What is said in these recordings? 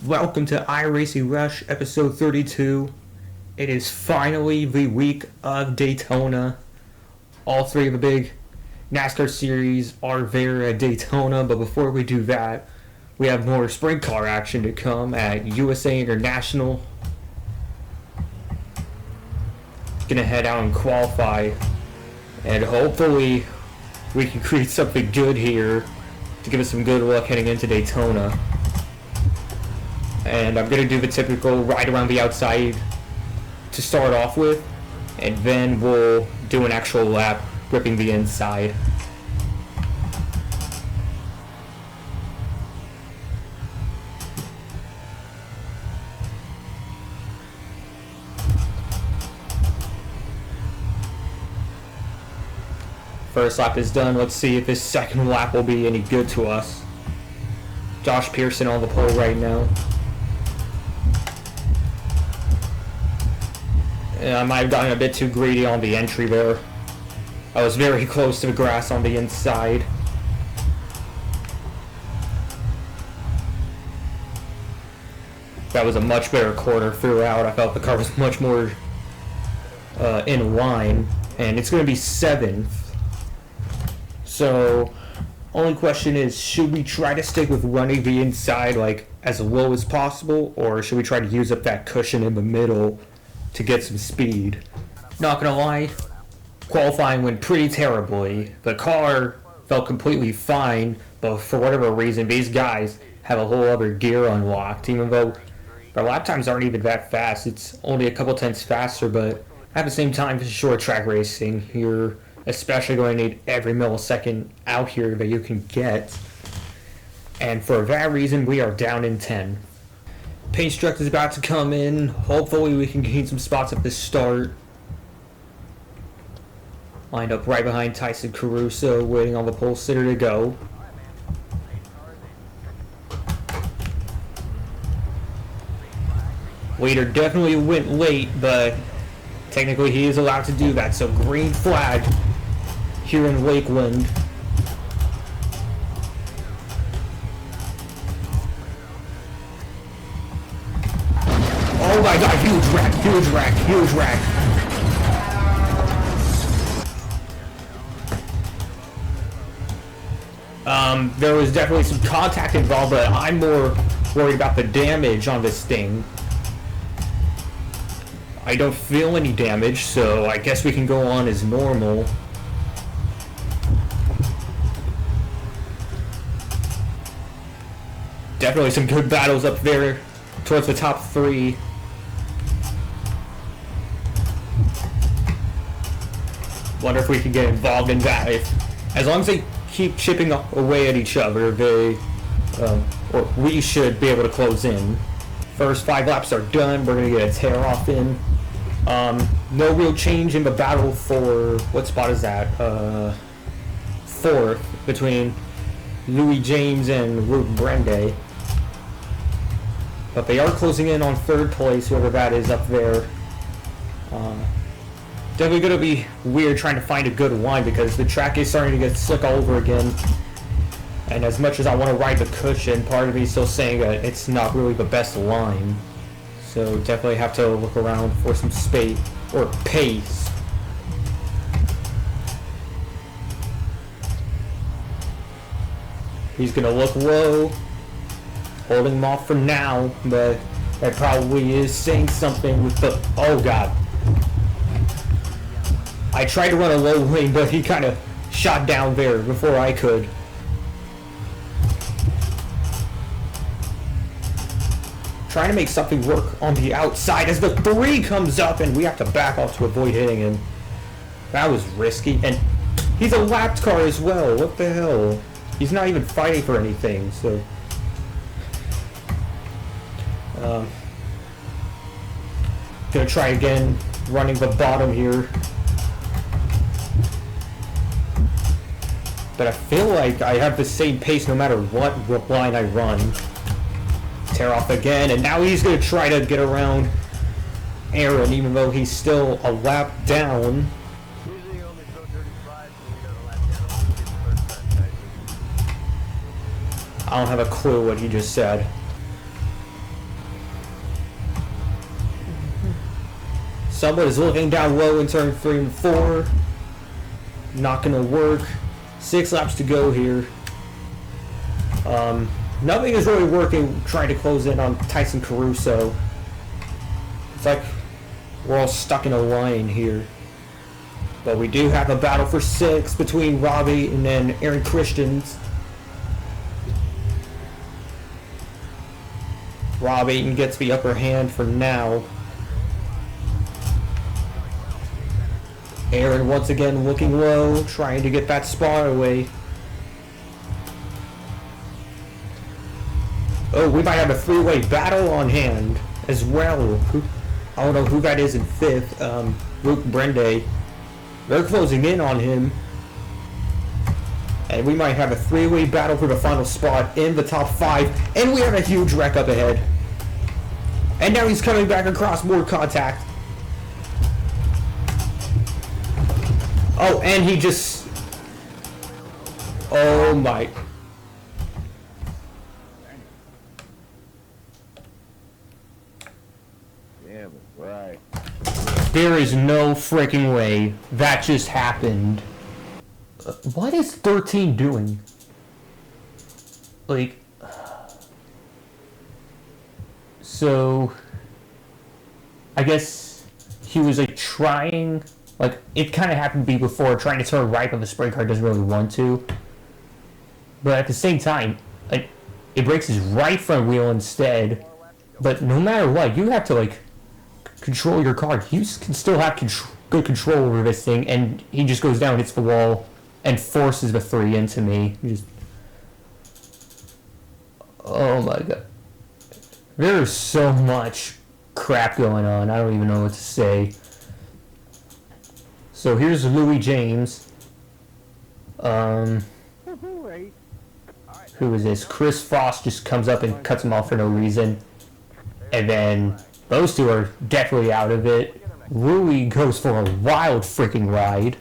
Welcome to iRacing Rush episode 32. It is finally the week of Daytona. All three of the big NASCAR series are there at Daytona, but before we do that, we have more sprint car action to come at USA International. Gonna head out and qualify, and hopefully we can create something good here to give us some good luck heading into Daytona. And I'm going to do the typical ride around the outside to start off with, and then we'll do an actual lap ripping the inside. First lap is done. Let's see if this second lap will be any good to us. Josh Pearson on the pole right now. I might have gotten a bit too greedy on the entry there. I was very close to the grass on the inside. That was a much better corner throughout. I felt the car was much more in line. And it's going to be 7th. So, only question is, should we try to stick with running the inside like as low as possible, or should we try to use up that cushion in the middle to get some speed? Not gonna lie, qualifying went pretty terribly. The car felt completely fine, but for whatever reason, these guys have a whole other gear unlocked, even though their lap times aren't even that fast. It's only a couple tenths faster, but at the same time, this is short track racing. You're especially going to need every millisecond out here that you can get. And for that reason, we are down in 10. Paint Struct is about to come in. Hopefully we can gain some spots at the start. Lined up right behind Tyson Caruso, waiting on the pole sitter to go. Leader definitely went late, but technically he is allowed to do that, so green flag here in Lakeland. Oh my god, huge wreck, huge wreck, huge wreck. There was definitely some contact involved, but I'm more worried about the damage on this thing. I don't feel any damage, so I guess we can go on as normal. Definitely some good battles up there towards the top 3. Wonder if we can get involved in that. As long as they keep chipping away at each other, or we should be able to close in. First 5 laps are done. We're going to get a tear off in. No real change in the battle for, what spot is that? 4th between Louis James and Ruth Brende. But they are closing in on 3rd place, whoever that is up there. Definitely going to be weird trying to find a good line because the track is starting to get slick all over again. And as much as I want to ride the cushion, part of me is still saying that it's not really the best line. So definitely have to look around for some space or pace. He's going to look low, holding him off for now, but that probably is saying something with the... Oh god. I tried to run a low lane, but he kind of shot down there before I could. Trying to make something work on the outside as the 3 comes up and we have to back off to avoid hitting him. That was risky, and he's a lapped car as well. What the hell? He's not even fighting for anything, so... Gonna try again, running the bottom here. But I feel like I have the same pace no matter what line I run. Tear off again, and now he's going to try to get around Aaron, even though he's still a lap down. I don't have a clue what he just said. Someone is looking down low in turn 3 and 4. Not gonna work. 6 laps to go here. Nothing is really working trying to close in on Tyson Caruso. It's like we're all stuck in a line here. But we do have a battle for 6 between Robbie and then Aaron Christians. Robbie gets the upper hand for now. Aaron once again looking low, trying to get that spot away. Oh, we might have a 3-way battle on hand as well. I don't know who that is in 5th. Luke Brende. They're closing in on him. And we might have a 3-way battle for the final spot in the top 5. And we have a huge wreck up ahead. And now he's coming back across, more contact. Oh, and he just... Oh my... Yeah, right. There is no freaking way that just happened. What is 13 doing? Like... So... I guess he was like trying... Like, it kind of happened to be before, trying to turn right, but the sprint car doesn't really want to. But at the same time, like, it breaks his right front wheel instead. But no matter what, you have to, like, control your car. You can still have good control over this thing, and he just goes down, hits the wall, and forces the 3 into me. Just... Oh my god. There is so much crap going on, I don't even know what to say. So here's Louis James. Who is this? Chris Foss just comes up and cuts him off for no reason. And then those two are definitely out of it. Louis goes for a wild freaking ride.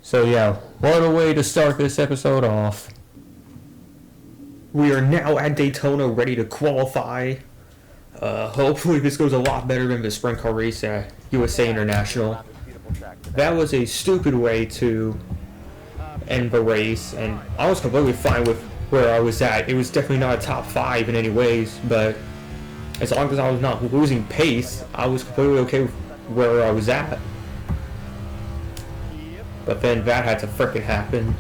So yeah, what a way to start this episode off. We are now at Daytona, ready to qualify. Hopefully this goes a lot better than the sprint car race at USA International. That was a stupid way to end the race, and I was completely fine with where I was at. It was definitely not a top 5 in any ways, but as long as I was not losing pace, I was completely okay with where I was at. But then that had to frickin' happen.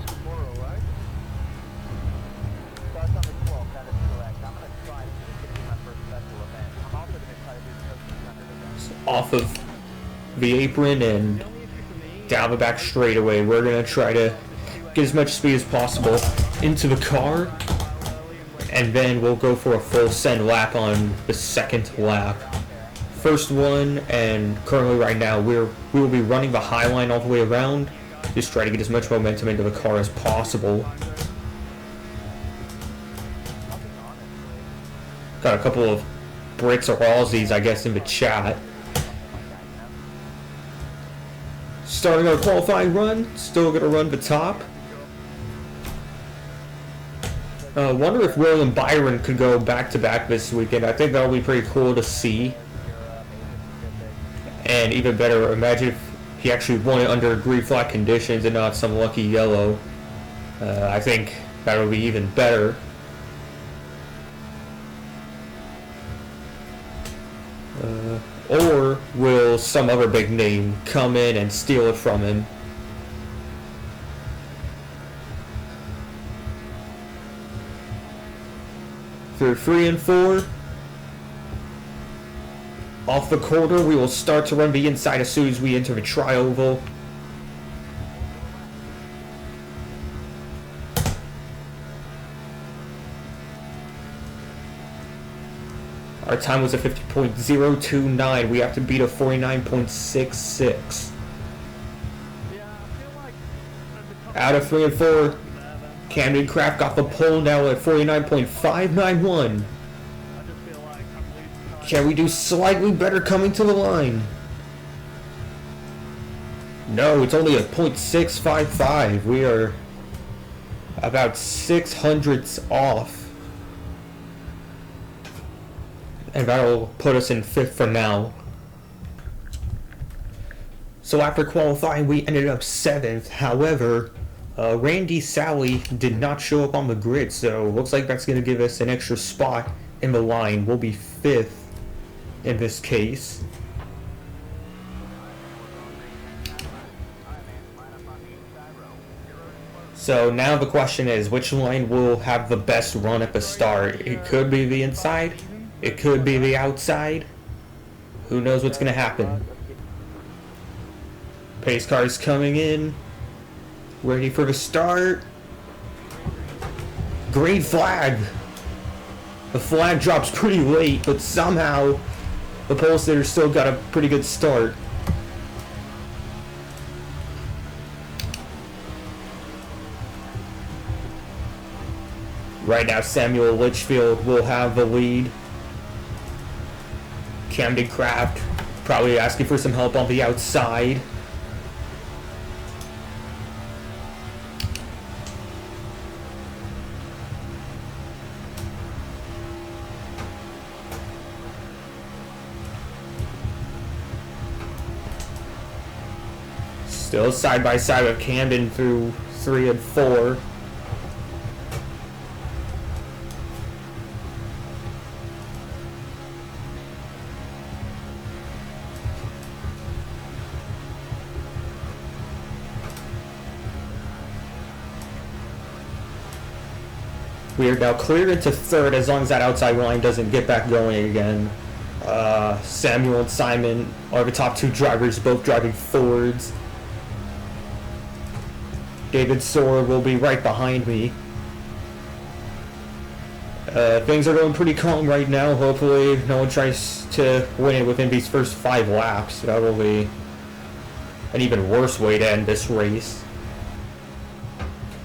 Off of the apron and down the back straightaway. We're gonna try to get as much speed as possible into the car, and then we'll go for a full send lap on the second lap. First one, and currently right now we will be running the high line all the way around. Just try to get as much momentum into the car as possible. Got a couple of Brits or Aussies, I guess, in the chat. Starting our qualifying run, still gonna run the top. Wonder if William Byron could go back-to-back this weekend. I think that would be pretty cool to see. And even better, imagine if he actually won it under green flag conditions and not some lucky yellow. I think that would be even better. Or will some other big name come in and steal it from him? Through 3 and 4. Off the quarter, we will start to run the inside as soon as we enter the tri-oval. Our time was a 50.029. We have to beat a 49.66. Out of 3 and 4, Camden Craft got the pole now at 49.591. Can we do slightly better coming to the line? No, it's only a .655. We are about 600ths off. and that'll put us in 5th for now. So after qualifying, we ended up 7th. However, Randy Sally did not show up on the grid, so looks like that's going to give us an extra spot in the line. We'll be 5th in this case. So now the question is, which line will have the best run at the start? It could be the inside, it could be the outside. Who knows what's going to happen? Pace cars coming in, ready for the start. Green flag. The flag drops pretty late, but somehow the pole sitter still got a pretty good start. Right now, Samuel Litchfield will have the lead. Camden Craft probably asking for some help on the outside. Still side by side with Camden through 3 and 4. We are now clear into 3rd as long as that outside line doesn't get back going again. Samuel and Simon are the top 2 drivers, both driving Fords. David Soar will be right behind me. Things are going pretty calm right now. Hopefully no one tries to win it within these first 5 laps. That will be an even worse way to end this race.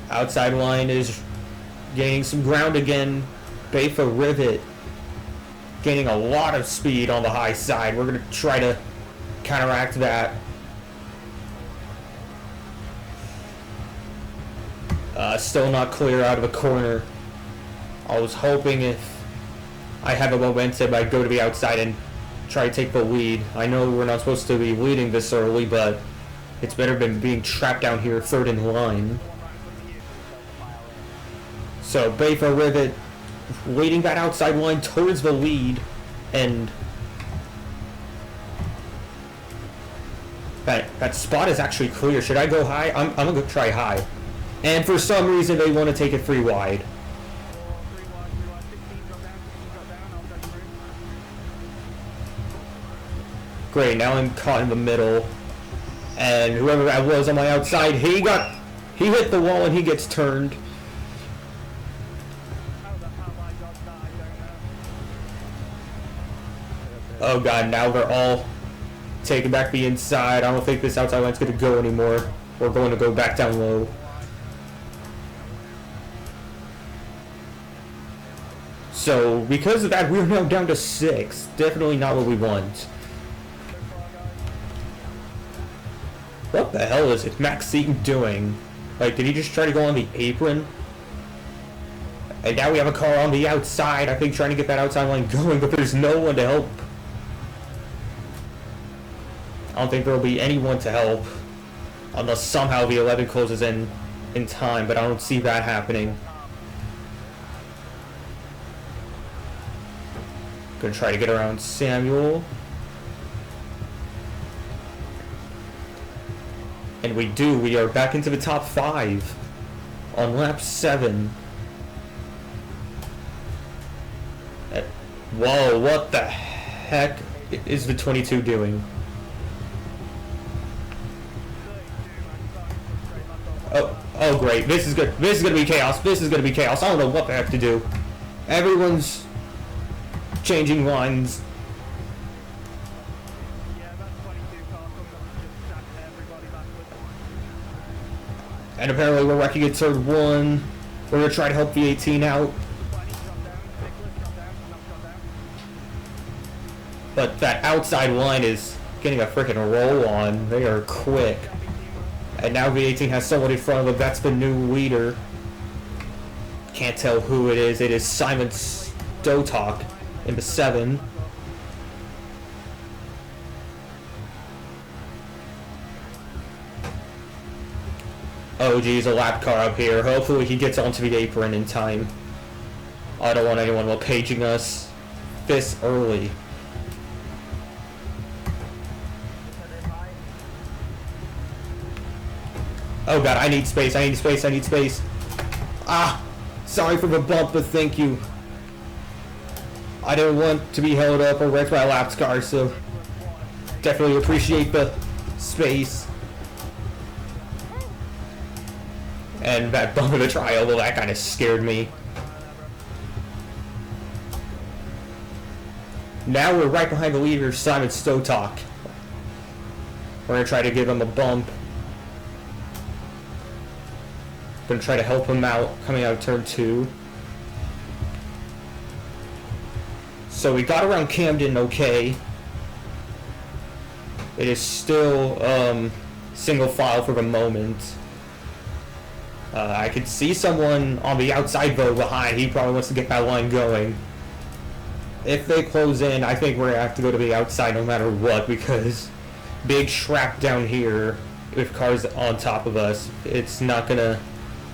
Outside line is gaining some ground again. Bafa Rivet gaining a lot of speed on the high side. We're going to try to counteract that. Still not clear out of the corner. I was hoping if I had the momentum, I'd go to the outside and try to take the lead. I know we're not supposed to be leading this early, but it's better than being trapped down here 3rd in line. So Bafa Rivet leading that outside line towards the lead, and that spot is actually clear. Should I go high? I'm gonna try high. And for some reason they want to take it 3 wide. Great, now I'm caught in the middle. And whoever that was on my outside, he hit the wall and he gets turned. Oh god, now they're all taking back the inside. I don't think this outside line's going to go anymore. We're going to go back down low. So, because of that, we're now down to 6. Definitely not what we want. What the hell is it Max Seaton doing? Like, did he just try to go on the apron? And now we have a car on the outside, I think, trying to get that outside line going, but there's no one to help. I don't think there will be anyone to help. Unless somehow the 11 closes in time, but I don't see that happening. Gonna try to get around Samuel. And we do. We are back into the top 5 on lap 7. Whoa, what the heck is the 22 doing? Oh great. This is good. This is gonna be chaos. This is gonna be chaos. I don't know what they have to do. Everyone's changing lines. And apparently we're wrecking at turn 1. We're gonna try to help the 18 out. But that outside line is getting a freaking roll on. They are quick. And now V18 has someone in front of them. That's the new leader. Can't tell who it is. It is Simon Stotok in the 7. Oh geez, a lap car up here. Hopefully he gets onto the apron in time. I don't want anyone paging us this early. Oh god, I need space, I need space, I need space. Ah! Sorry for the bump, but thank you. I didn't want to be held up or wrecked by a lap car, so definitely appreciate the space. And that bump of the triangle, that kind of scared me. Now we're right behind the leader, Simon Stotok. We're gonna try to give him a bump. Gonna try to help him out coming out of turn 2. So we got around Camden okay. It is still single file for the moment. I could see someone on the outside though behind. He probably wants to get that line going. If they close in, I think we're gonna have to go to the outside no matter what, because big shrap down here with cars on top of us, it's not gonna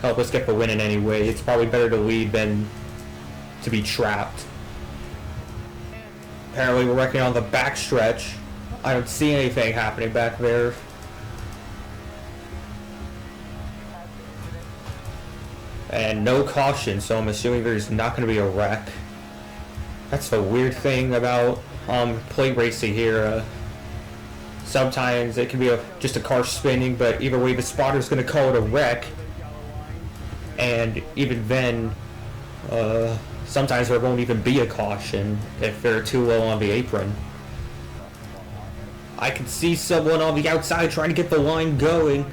help us get the win in any way. It's probably better to lead than to be trapped. Apparently we're working on the back stretch. I don't see anything happening back there. And no caution, so I'm assuming there's not going to be a wreck. That's the weird thing about plate racing here. Sometimes it can be just a car spinning, but either way the spotter's going to call it a wreck. And even then, sometimes there won't even be a caution if they're too low on the apron. I can see someone on the outside trying to get the line going,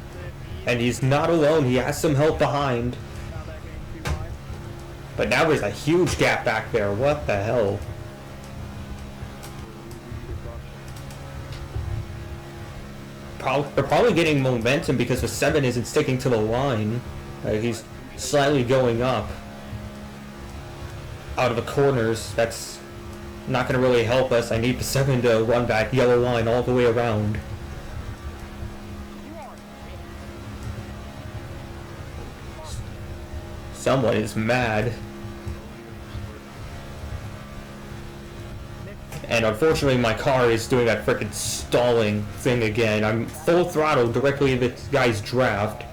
and he's not alone. He has some help behind. But now there's a huge gap back there. What the hell? They're probably getting momentum because the 7 isn't sticking to the line. He's slightly going up out of the corners. That's not going to really help us. I need the 7 to run that yellow line all the way around. Someone is mad. And unfortunately my car is doing that frickin' stalling thing again. I'm full throttle directly into this guy's draft,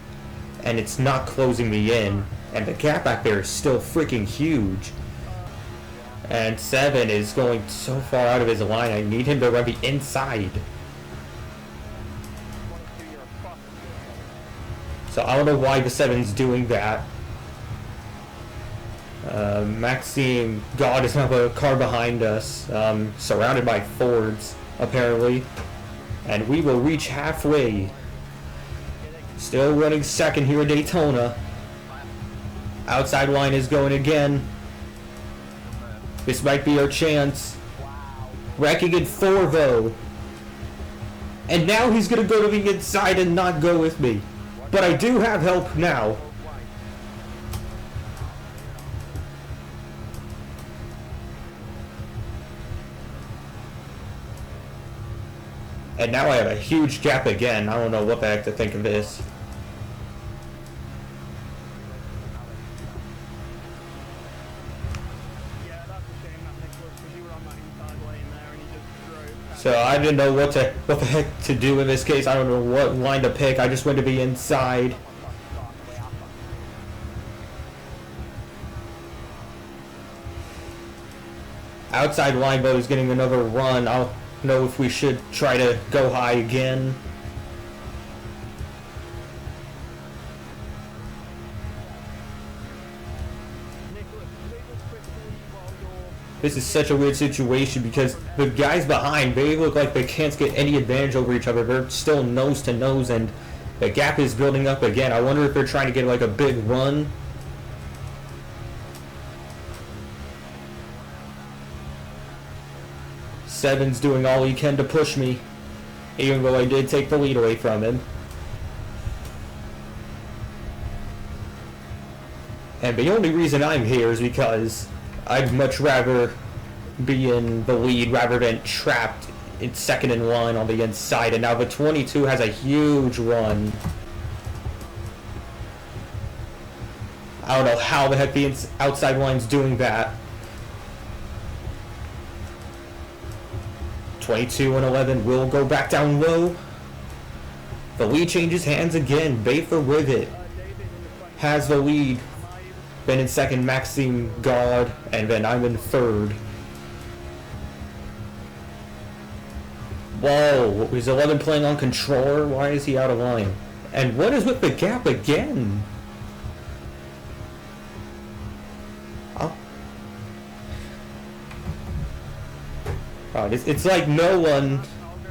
and it's not closing me in. And the gap back there is still freaking huge. And 7 is going so far out of his line, I need him to run the inside. So I don't know why the 7's doing that. Maxime God is now a car behind us, surrounded by Fords, apparently. And we will reach halfway. Still running second here at Daytona. Outside line is going again. This might be our chance. Wrecking in 4 though. And now he's gonna go to the inside and not go with me. But I do have help now. And now I have a huge gap again. I don't know what the heck to think of this. So I didn't know what the heck to do in this case. I don't know what line to pick. I just went to be inside. Outside line though is getting another run. I don't know if we should try to go high again. This is such a weird situation because the guys behind, they look like they can't get any advantage over each other. They're still nose to nose and the gap is building up again. I wonder if they're trying to get like a big run. Seven's doing all he can to push me, even though I did take the lead away from him. And the only reason I'm here is because I'd much rather be in the lead rather than trapped in second in line on the inside. And now the 22 has a huge run. I don't know how the heck the outside line's doing that. 22 and 11 will go back down low. The lead changes hands again. Bafer with it. Has the lead. Then in second, Maxime God, and then I'm in third. Whoa, is 11 playing on controller? Why is he out of line? And what is with the gap again? Oh. It's like no one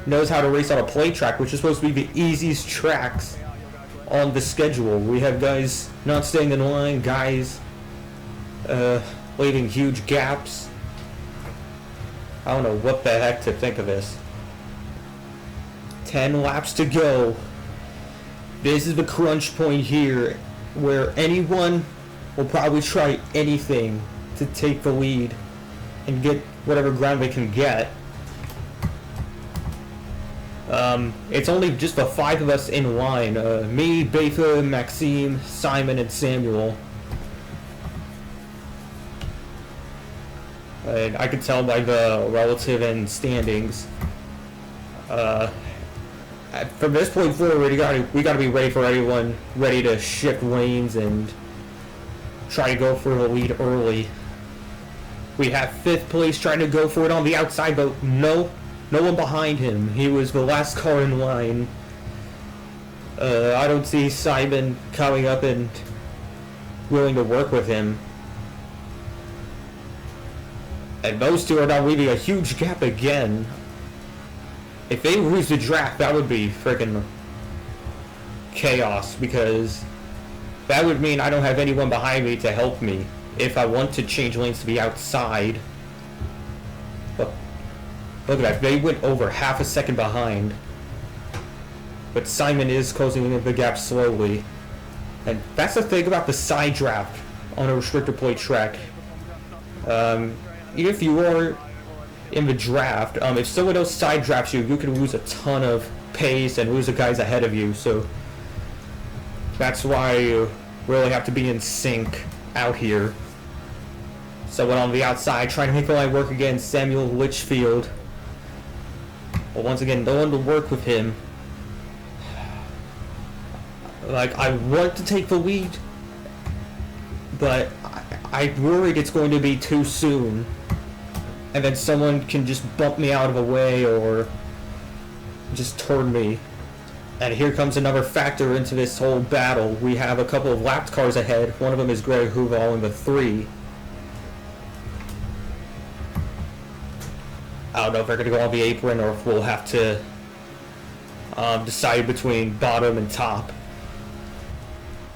knows how to race on a play track, which is supposed to be the easiest tracks on the schedule. We have guys not staying in line, guys leaving huge gaps. I don't know what the heck to think of this. 10 laps to go. This is the crunch point here where anyone will probably try anything to take the lead and get whatever ground they can get. It's only just the 5 of us in line. Me, Betha, Maxime, Simon, and Samuel. And I could tell by the relative and standings. From this point forward, we gotta be ready for anyone ready to shift lanes and try to go for the lead early. We have 5th place trying to go for it on the outside, but no one behind him. He was the last car in line. I don't see Simon coming up and willing to work with him. And those two are now leaving a huge gap again. If they lose the draft, that would be freaking chaos, because that would mean I don't have anyone behind me to help me if I want to change lanes to the outside. Look at that, they went over half a second behind. But Simon is closing the gap slowly. And that's the thing about the side draft on a restrictor plate track. Even if you are in the draft, if someone else side drafts you, you can lose a ton of pace and lose the guys ahead of you. So that's why you really have to be in sync out here. Someone on the outside trying to make the line work again, Samuel Litchfield. But once again, no one to work with him. Like, I want to take the lead, but I'm worried it's going to be too soon. And then someone can just bump me out of the way or just turn me. And here comes another factor into this whole battle. We have a couple of lapped cars ahead. One of them is Greg Huval in the 3. I don't know if they're going to go on the apron or if we'll have to decide between bottom and top.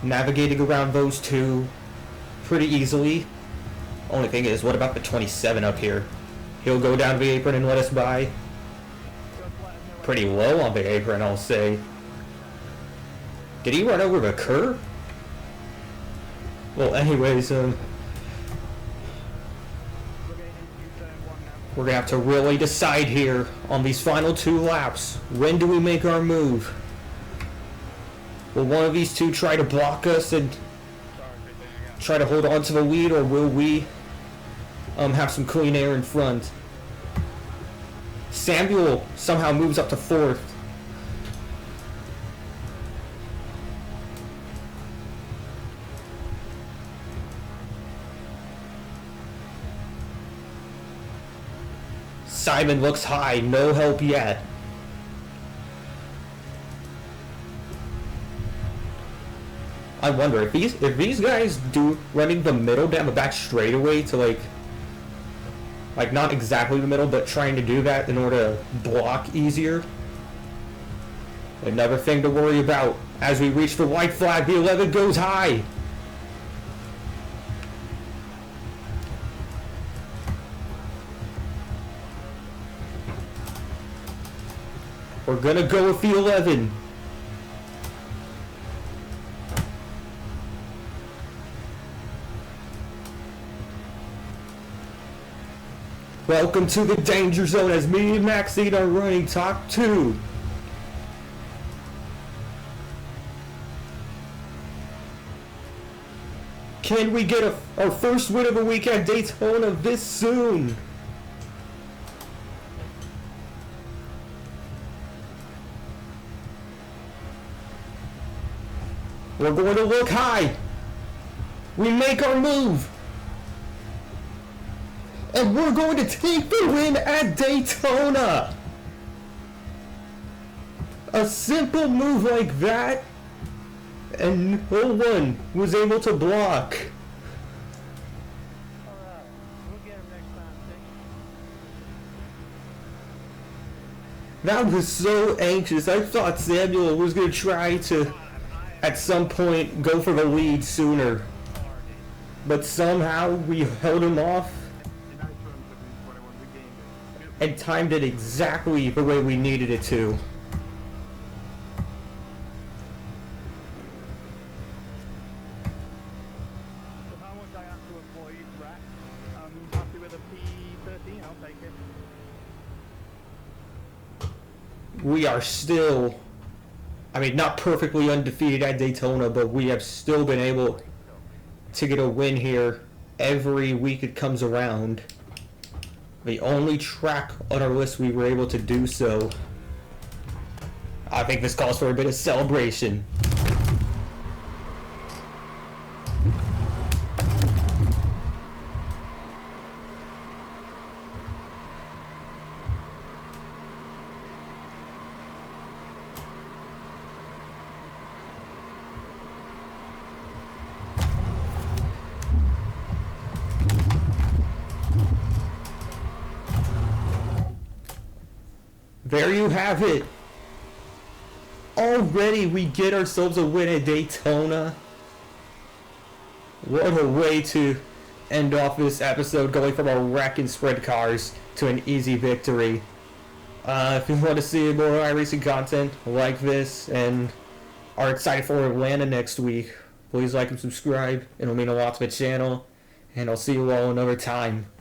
Navigating around those two pretty easily. Only thing is, what about the 27 up here? He'll go down the apron and let us by. Pretty low on the apron, I'll say. Did he run over the curb? Well, anyways, we're gonna have to really decide here on these final 2 laps. When do we make our move? Will one of these two try to block us and try to hold on to the lead, or will we have some clean air in front? Samuel somehow moves up to 4th. Simon looks high, no help yet. I wonder if these guys do running the middle down the back straightaway to like not exactly the middle, but trying to do that in order to block easier. Another thing to worry about as we reach the white flag. The 11 goes high. We're gonna go with the 11. Welcome to the danger zone as me and Maxine are running top 2. Can we get our first win of the week at Daytona this soon? We're going to look high. We make our move. And we're going to take the win at Daytona. A simple move like that, and no one was able to block. Alright, we'll get him next time, Dick. That was so anxious. I thought Samuel was going to try to, at some point, go for the lead sooner. But somehow we held him off and timed it exactly the way we needed it to. So how much I have to employ each rack? I'm happy with a P13, I'll take it. We are still, I mean, not perfectly undefeated at Daytona, but we have still been able to get a win here every week it comes around. The only track on our list we were able to do so. I think this calls for a bit of celebration. There you have it. Already we get ourselves a win at Daytona. What a way to end off this episode, going from a wreck in sprint cars to an easy victory. If you want to see more iRacing content like this and are excited for Atlanta next week, please like and subscribe. It'll mean a lot to the channel. And I'll see you all another time.